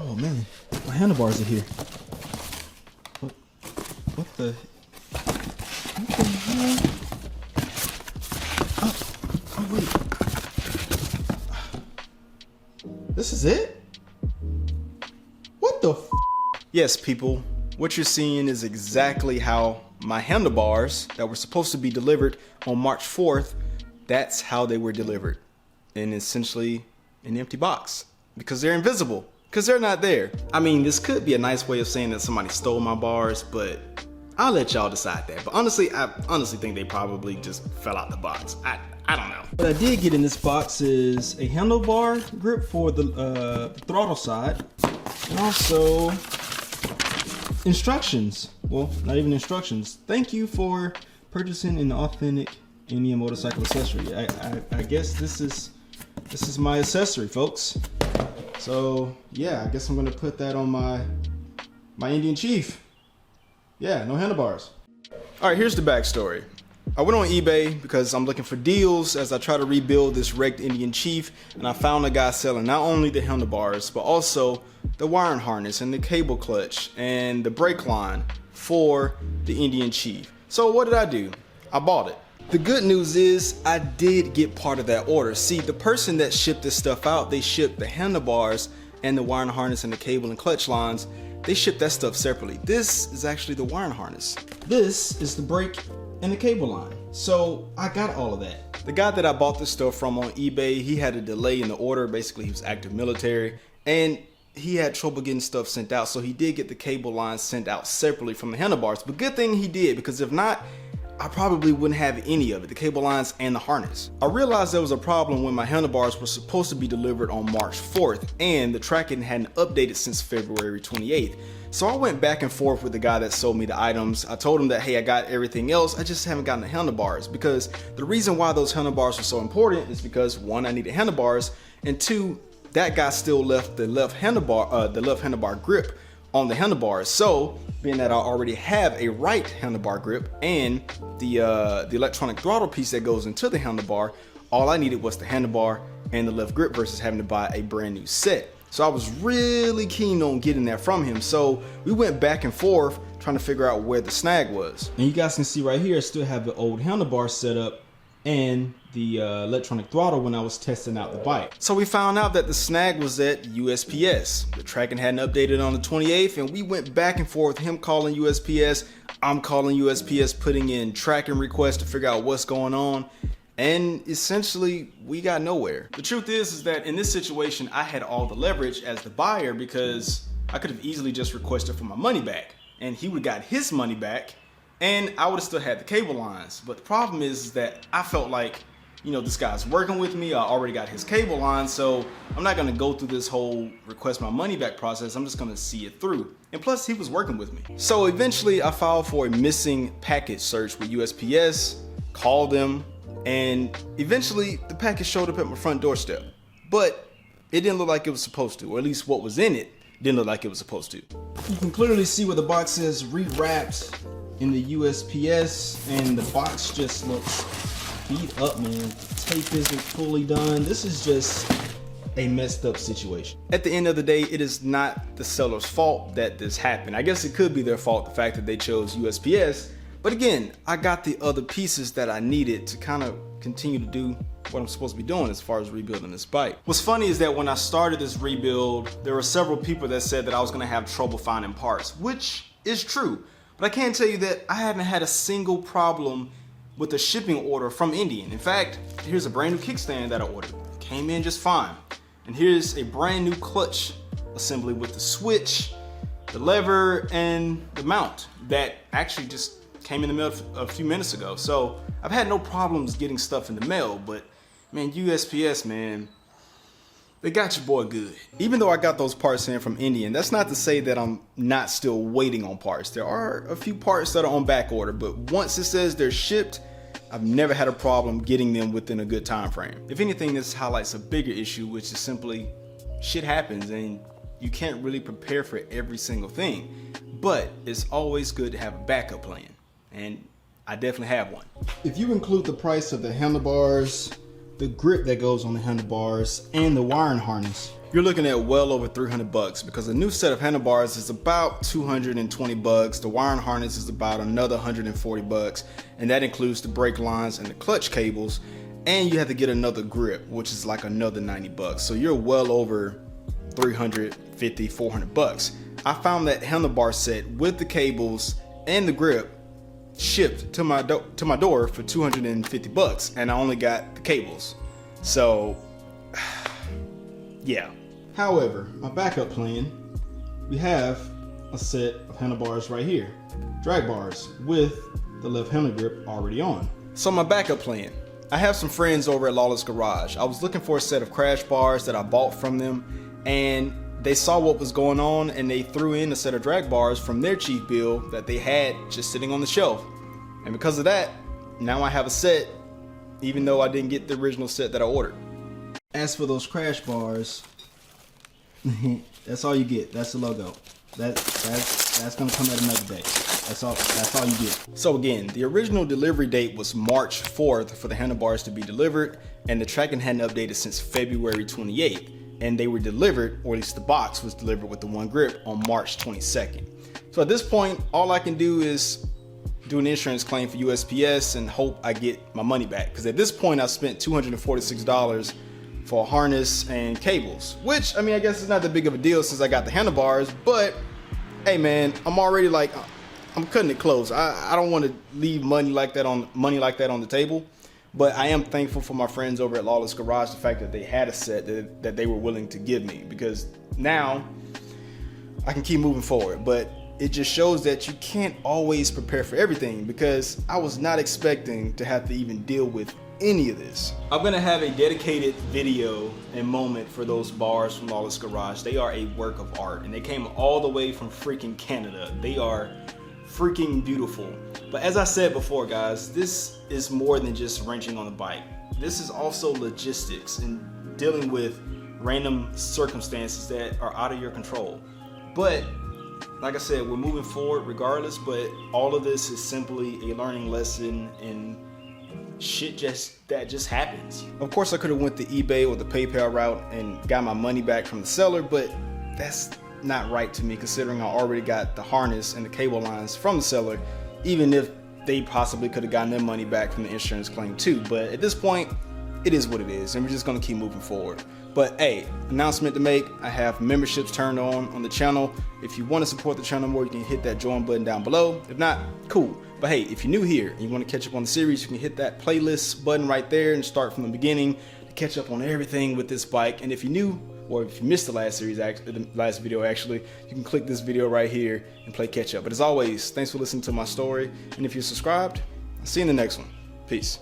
Oh man, my handlebars are here. What the hell? Oh wait. This is it? What the f? Yes, people, what you're seeing is exactly how my handlebars that were supposed to be delivered on March 4th, that's how they were delivered. In essentially an empty box. Because they're invisible. Because they're not there. I mean, this could be a nice way of saying that somebody stole my bars, but I'll let y'all decide that. But honestly, I honestly think they probably just fell out the box. I don't know. What I did get in this box is a handlebar grip for the throttle side. And also instructions. Well, not even instructions. Thank you for purchasing an authentic Indian motorcycle accessory. I guess this is my accessory, folks. So yeah, I guess I'm gonna put that on my Indian Chief. Yeah, no handlebars. All right, here's the backstory. I went on eBay because I'm looking for deals as I try to rebuild this wrecked Indian Chief, and I found a guy selling not only the handlebars, but also the wiring harness and the cable clutch and the brake line for the Indian Chief. So what did I do? I bought it. The good news is I did get part of that order. See, the person that shipped this stuff out, they shipped the handlebars and the wiring harness and the cable and clutch lines. They shipped that stuff separately. This is actually the wiring harness. This is the brake and the cable line. So I got all of that. The guy that I bought this stuff from on eBay, he had a delay in the order. Basically, he was active military and he had trouble getting stuff sent out. So he did get the cable lines sent out separately from the handlebars. But good thing he did, because if not, I probably wouldn't have any of it, the cable lines and the harness. I realized there was a problem when my handlebars were supposed to be delivered on March 4th and the tracking hadn't updated since February 28th. So I went back and forth with the guy that sold me the items. I told him that, hey, I got everything else, I just haven't gotten the handlebars, because the reason why those handlebars were so important is because one, I needed handlebars, and two, that guy still left the left handlebar grip on the handlebars. So being that I already have a right handlebar grip and the electronic throttle piece that goes into the handlebar, all I needed was the handlebar and the left grip versus having to buy a brand new set. So I was really keen on getting that from him. So we went back and forth trying to figure out where the snag was. And you guys can see right here, I still have the old handlebar set up and the electronic throttle when I was testing out the bike. So we found out that the snag was at USPS. The tracking hadn't updated on the 28th, and we went back and forth, him calling USPS, I'm calling USPS, putting in tracking requests to figure out what's going on, and essentially we got nowhere. The truth is that in this situation, I had all the leverage as the buyer, because I could have easily just requested for my money back, and he would have got his money back, and I would have still had the cable lines. But the problem is that I felt like, you know, this guy's working with me, I already got his cable line, so I'm not gonna go through this whole request my money back process, I'm just gonna see it through. And plus, he was working with me. So eventually I filed for a missing package search with USPS, called them, and eventually the package showed up at my front doorstep. But it didn't look like it was supposed to, or at least what was in it didn't look like it was supposed to. You can clearly see where the box says rewrapped in the USPS, and the box just looks beat up, man. Tape isn't fully done. This is just a messed up situation. At the end of the day, it is not the seller's fault that this happened. I guess it could be their fault, the fact that they chose USPS. But again, I got the other pieces that I needed to kind of continue to do what I'm supposed to be doing as far as rebuilding this bike. What's funny is that when I started this rebuild, there were several people that said that I was gonna have trouble finding parts, which is true. But I can tell you that I haven't had a single problem with a shipping order from Indian. In fact, here's a brand new kickstand that I ordered. Came in just fine. And here's a brand new clutch assembly with the switch, the lever, and the mount that actually just came in the mail a few minutes ago. So I've had no problems getting stuff in the mail, but man, USPS, man, they got your boy good. Even though I got those parts in from Indian, that's not to say that I'm not still waiting on parts. There are a few parts that are on back order, but once it says they're shipped, I've never had a problem getting them within a good time frame. If anything, this highlights a bigger issue, which is simply shit happens and you can't really prepare for every single thing. But it's always good to have a backup plan, and I definitely have one. If you include the price of the handlebars, the grip that goes on the handlebars, and the wiring harness, you're looking at well over 300 bucks, because a new set of handlebars is about 220 bucks. The wiring harness is about another 140 bucks, and that includes the brake lines and the clutch cables, and you have to get another grip, which is like another 90 bucks. So you're well over 350, 400 bucks. I found that handlebar set with the cables and the grip shipped to my door for 250 bucks, and I only got the cables. So yeah. However, my backup plan, we have a set of handlebars right here, drag bars with the left handle grip already on. So my backup plan, I have some friends over at Lawless Garage. I was looking for a set of crash bars that I bought from them, and they saw what was going on and they threw in a set of drag bars from their cheap bill that they had just sitting on the shelf. And because of that, now I have a set, even though I didn't get the original set that I ordered. As for those crash bars, that's all you get. That's the logo. That's gonna come at another day. That's all you get. So again, the original delivery date was March 4th for the handlebars to be delivered, and the tracking hadn't updated since February 28th. And they were delivered, or at least the box was delivered with the one grip, on March 22nd. So at this point, all I can do is do an insurance claim for USPS and hope I get my money back. Because at this point, I spent $246 for a harness and cables, which, I mean, I guess it's not that big of a deal since I got the handlebars, but hey man, I'm already like, I'm cutting it close. I don't want to leave money like that on the table. But I am thankful for my friends over at Lawless Garage, the fact that they had a set that they were willing to give me, because now I can keep moving forward. But it just shows that you can't always prepare for everything, because I was not expecting to have to even deal with any of this. I'm gonna have a dedicated video and moment for those bars from Lawless Garage. They are a work of art, and they came all the way from freaking Canada. They are freaking beautiful. But as I said before, guys, this is more than just wrenching on the bike. This is also logistics and dealing with random circumstances that are out of your control. But like I said, we're moving forward regardless, but all of this is simply a learning lesson, and shit that just happens. Of course, I could have went the eBay or the PayPal route and got my money back from the seller, but that's not right to me, considering I already got the harness and the cable lines from the seller, even if they possibly could have gotten their money back from the insurance claim too. But at this point, it is what it is, and we're just gonna keep moving forward. But hey, announcement to make, I have memberships turned on the channel. If you want to support the channel more, you can hit that join button down below. If not, cool. But hey, if you're new here and you want to catch up on the series, you can hit that playlist button right there and start from the beginning to catch up on everything with this bike. And if you're new, or if you missed the last video actually, you can click this video right here and play catch up. But as always, thanks for listening to my story. And if you're subscribed, I'll see you in the next one. Peace.